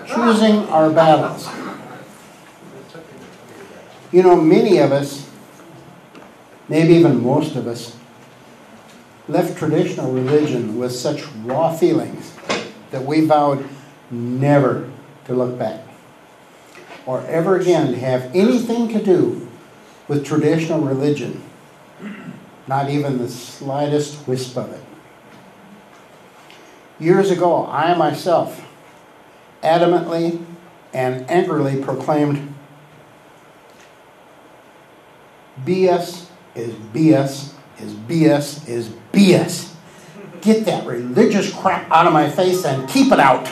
Choosing our battles. You know, many of us, maybe even most of us, left traditional religion with such raw feelings that we vowed never to look back or ever again to have anything to do with traditional religion, not even the slightest wisp of it. Years ago, I myself adamantly and angrily proclaimed, BS is BS is BS is BS. Get that religious crap out of my face and keep it out.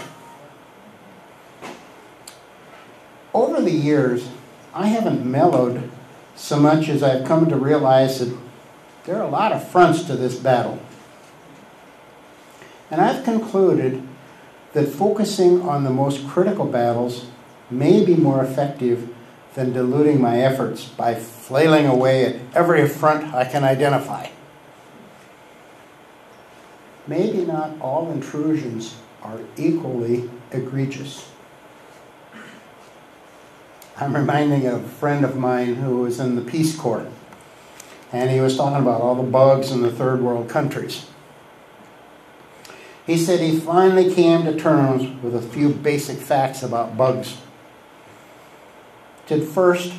Over the years, I haven't mellowed so much as I've come to realize that there are a lot of fronts to this battle. And I've concluded that focusing on the most critical battles may be more effective than diluting my efforts by flailing away at every front I can identify. Maybe not all intrusions are equally egregious. I'm reminding a friend of mine who was in the Peace Corps, and he was talking about all the bugs in the third world countries. He said he finally came to terms with a few basic facts about bugs. At first,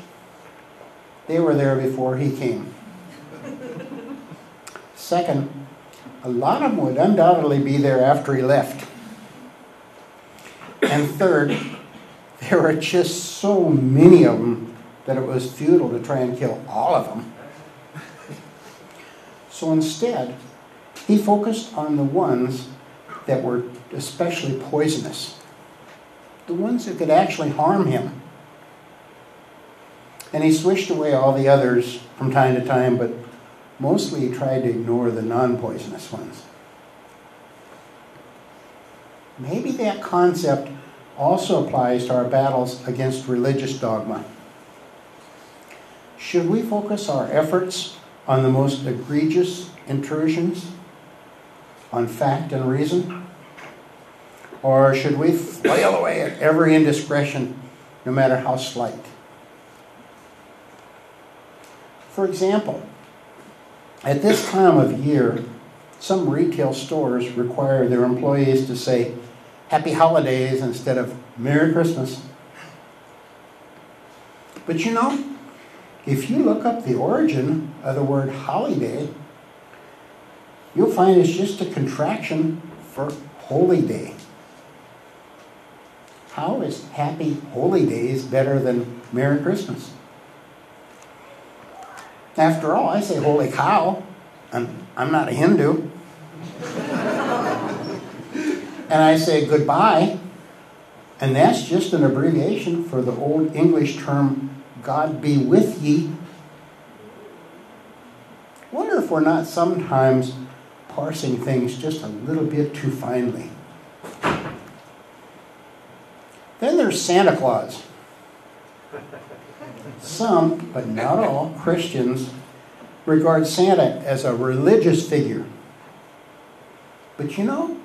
they were there before he came. Second, a lot of them would undoubtedly be there after he left. And third, there were just so many of them that it was futile to try and kill all of them. So instead, he focused on the ones that were especially poisonous, the ones that could actually harm him. And he swished away all the others from time to time, but mostly he tried to ignore the non-poisonous ones. Maybe that concept also applies to our battles against religious dogma. Should we focus our efforts on the most egregious intrusions, on fact and reason? Or should we flail away at every indiscretion, no matter how slight? For example, at this time of year, some retail stores require their employees to say Happy Holidays instead of Merry Christmas. But you know, if you look up the origin of the word holiday, you'll find it's just a contraction for holy day. How is Happy Holy Days better than Merry Christmas? After all, I say holy cow, and I'm not a Hindu. And I say goodbye, and that's just an abbreviation for the old English term, God be with ye. Wonder if we're not sometimes parsing things just a little bit too finely. Then there's Santa Claus. Some, but not all, Christians regard Santa as a religious figure. But you know,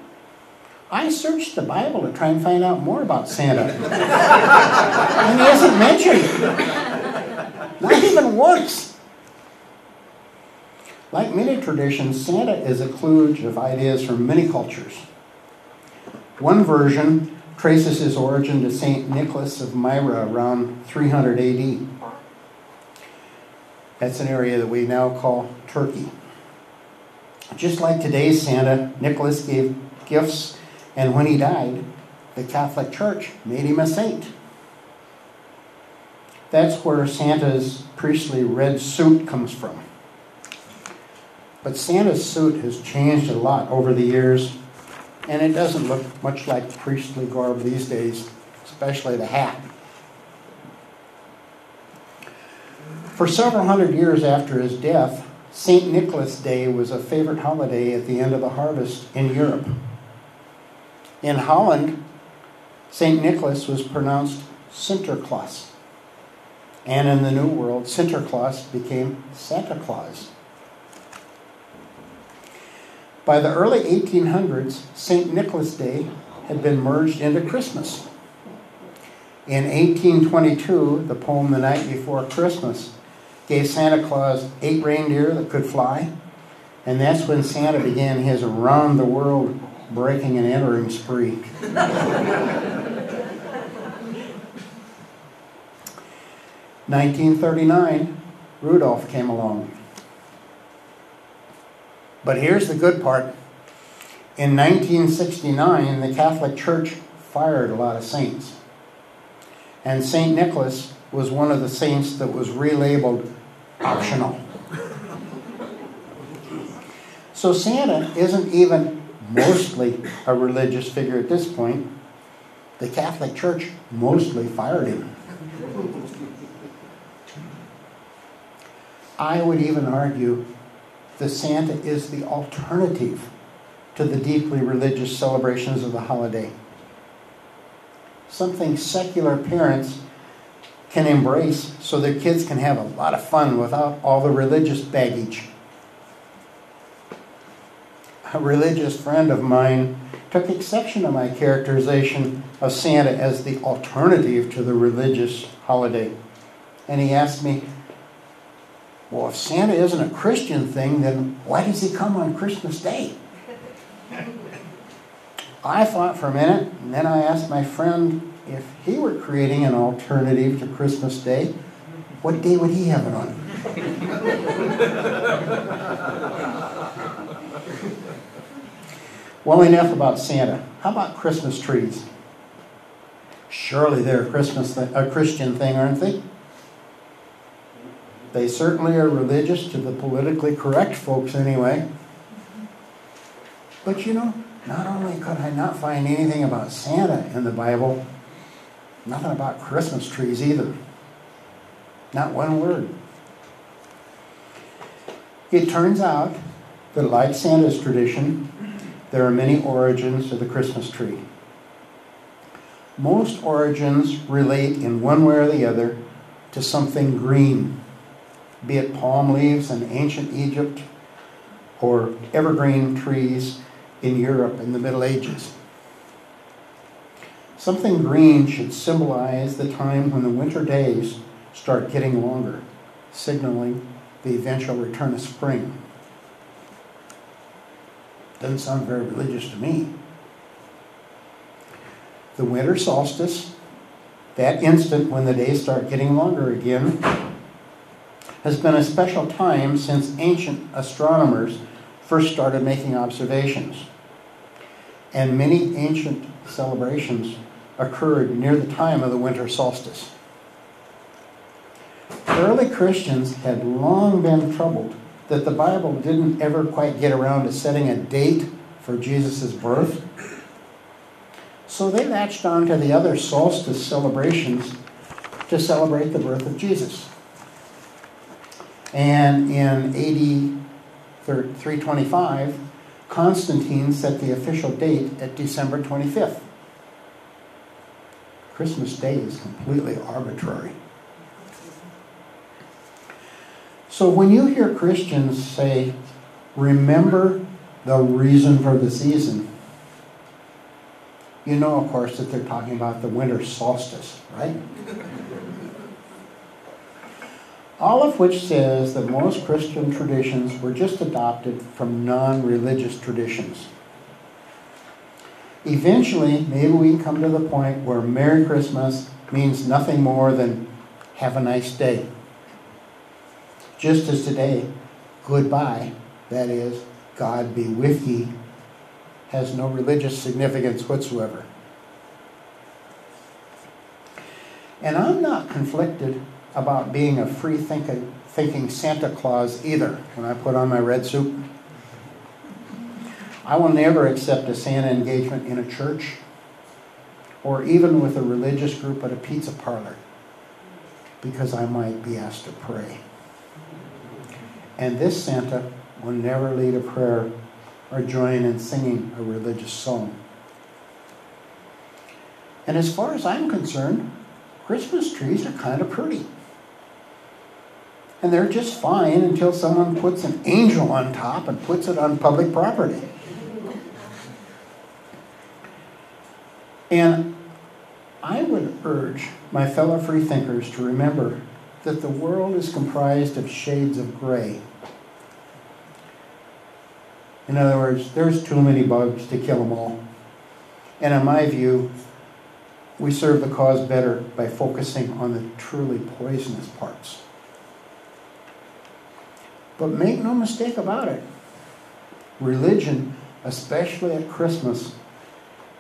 I searched the Bible to try and find out more about Santa. And he isn't mentioned. Not even once. Like many traditions, Santa is a kludge of ideas from many cultures. One version traces his origin to St. Nicholas of Myra around 300 AD. That's an area that we now call Turkey. Just like today's Santa, Nicholas gave gifts, and when he died, the Catholic Church made him a saint. That's where Santa's priestly red suit comes from. But Santa's suit has changed a lot over the years, and it doesn't look much like priestly garb these days, especially the hat. For several hundred years after his death, St. Nicholas Day was a favorite holiday at the end of the harvest in Europe. In Holland, St. Nicholas was pronounced Sinterklaas. And in the New World, Sinterklaas became Santa Claus. By the early 1800s, St. Nicholas Day had been merged into Christmas. In 1822, the poem The Night Before Christmas gave Santa Claus 8 reindeer that could fly, and that's when Santa began his around-the-world breaking and entering spree. 1939, Rudolph came along. But here's the good part. In 1969, the Catholic Church fired a lot of saints. And St. Nicholas was one of the saints that was relabeled optional. So Santa isn't even mostly a religious figure at this point. The Catholic Church mostly fired him. I would even argue that Santa is the alternative to the deeply religious celebrations of the holiday. Something secular parents can embrace so their kids can have a lot of fun without all the religious baggage. A religious friend of mine took exception to my characterization of Santa as the alternative to the religious holiday. And he asked me, well, if Santa isn't a Christian thing, then why does he come on Christmas Day? I thought for a minute, and then I asked my friend if he were creating an alternative to Christmas Day, what day would he have it on? Well, enough about Santa. How about Christmas trees? Surely they're a Christian thing, aren't they? They certainly are religious to the politically correct folks anyway. But you know, not only could I not find anything about Santa in the Bible, nothing about Christmas trees either. Not one word. It turns out that like Santa's tradition, there are many origins to the Christmas tree. Most origins relate in one way or the other to something green, be it palm leaves in ancient Egypt or evergreen trees in Europe in the Middle Ages. Something green should symbolize the time when the winter days start getting longer, signaling the eventual return of spring. Doesn't sound very religious to me. The winter solstice, that instant when the days start getting longer again, has been a special time since ancient astronomers first started making observations. And many ancient celebrations occurred near the time of the winter solstice. Early Christians had long been troubled that the Bible didn't ever quite get around to setting a date for Jesus' birth. So they latched on to the other solstice celebrations to celebrate the birth of Jesus. And in AD 325, Constantine set the official date at December 25th. Christmas Day is completely arbitrary. So when you hear Christians say, remember the reason for the season, you know, of course, that they're talking about the winter solstice, right? All of which says that most Christian traditions were just adopted from non-religious traditions. Eventually, maybe we can come to the point where Merry Christmas means nothing more than have a nice day. Just as today, goodbye, that is, God be with ye, has no religious significance whatsoever. And I'm not conflicted about being a free-thinking Santa Claus either when I put on my red suit. I will never accept a Santa engagement in a church or even with a religious group at a pizza parlor because I might be asked to pray. And this Santa will never lead a prayer or join in singing a religious song. And as far as I'm concerned, Christmas trees are kind of pretty. And they're just fine until someone puts an angel on top and puts it on public property. And I would urge my fellow freethinkers to remember that the world is comprised of shades of gray. In other words, there's too many bugs to kill them all. And in my view, we serve the cause better by focusing on the truly poisonous parts. But make no mistake about it, religion, especially at Christmas,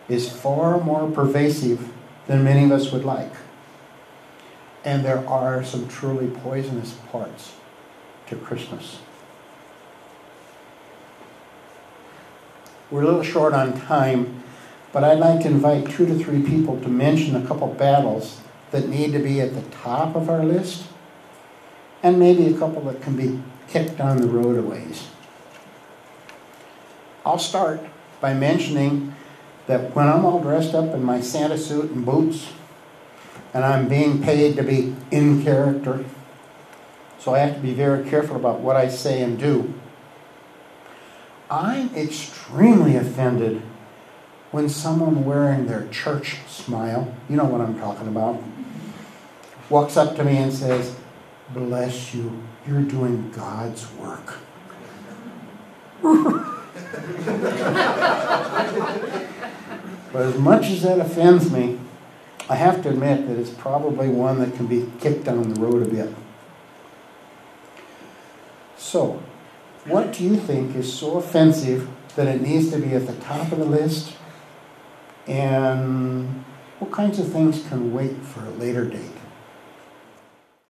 is far more pervasive than many of us would like. And there are some truly poisonous parts to Christmas. We're a little short on time, but I'd like to invite 2 to 3 people to mention a couple battles that need to be at the top of our list, and maybe a couple that can be kicked down the road a ways. I'll start by mentioning that when I'm all dressed up in my Santa suit and boots, and I'm being paid to be in character, so I have to be very careful about what I say and do, I'm extremely offended when someone wearing their church smile, you know what I'm talking about, walks up to me and says, "Bless you, you're doing God's work." But as much as that offends me, I have to admit that it's probably one that can be kicked down the road a bit. So, what do you think is so offensive that it needs to be at the top of the list? And what kinds of things can wait for a later date?